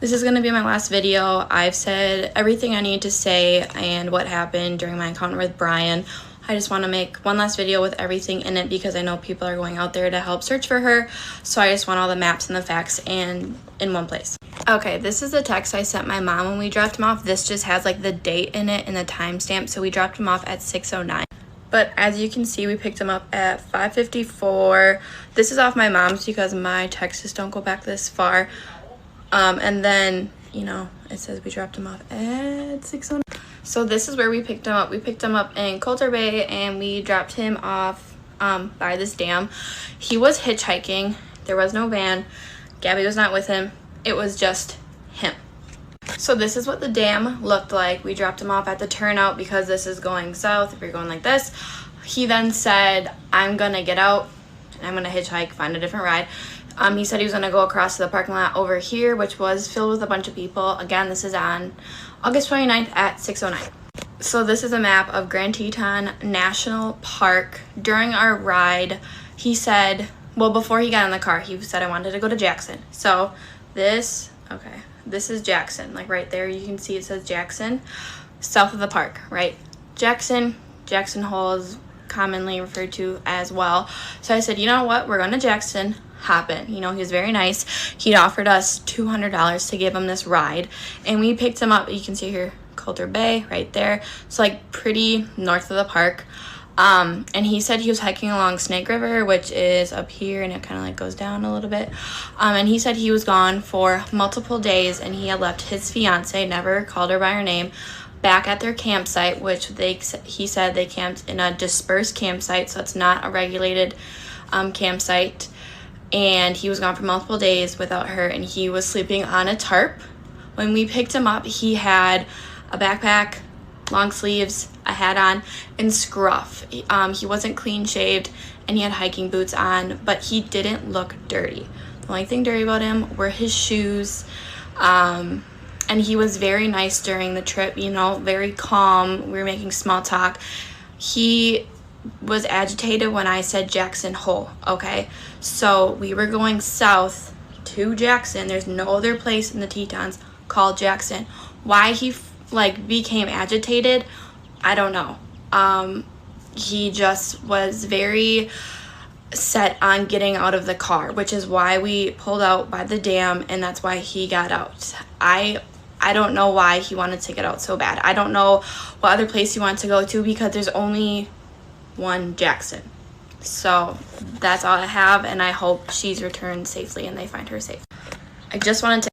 This is going to be my last video. I've said everything I need to say and what happened during my encounter with Brian. I just want to make one last video with everything in it because I know people are going out there to help search for her. So I just want all the maps and the facts and in one place. Okay, this is the text I sent my mom when we dropped him off. This just has like the date in it and the timestamp. So we dropped him off at 6:09. But as you can see, we picked him up at 5:54. This is off my mom's because my texts don't go back this far. And then, you know, it says we dropped him off at 6:09. So this is where we picked him up. We picked him up in Coulter Bay and we dropped him off by this dam. He was hitchhiking. There was no van. Gabby was not with him. It was just him. So this is what the dam looked like. We dropped him off at the turnout because this is going south if you're going like this. He then said, I'm gonna get out and I'm gonna hitchhike, find a different ride. He said he was gonna go across to the parking lot over here, which was filled with a bunch of people. Again, this is on August 29th at 6:09. So this is a map of Grand Teton National Park. During our ride, he said, well, before he got in the car, he said I wanted to go to Jackson. So this is Jackson, like right there. You can see it says Jackson, south of the park, right? Jackson Hole is commonly referred to as well. So I said, you know what? We're going to Jackson. Hop in. You know, he was very nice. He'd offered us $200 to give him this ride, and we picked him up. You can see here, Coulter Bay right there. It's like pretty north of the park. And he said he was hiking along Snake River, which is up here, and it kind of like goes down a little bit. And he said he was gone for multiple days, and he had left his fiance, never called her by her name, back at their campsite, which he said they camped in a dispersed campsite, so it's not a regulated campsite. And he was gone for multiple days without her, and he was sleeping on a tarp. When we picked him up, he had a backpack, long sleeves, a hat on, and scruff. He wasn't clean shaved, and he had hiking boots on, but he didn't look dirty. The only thing dirty about him were his shoes. And he was very nice during the trip, you know, very calm. We were making small talk. He was agitated when I said Jackson Hole, okay? So we were going south to Jackson. There's no other place in the Tetons called Jackson. Why he became agitated, I don't know. He just was very set on getting out of the car, which is why we pulled out by the dam, and that's why he got out. I don't know why he wanted to get out so bad. I don't know what other place he wanted to go to because there's only one Jackson. So that's all I have, and I hope she's returned safely and they find her safe. I just wanted to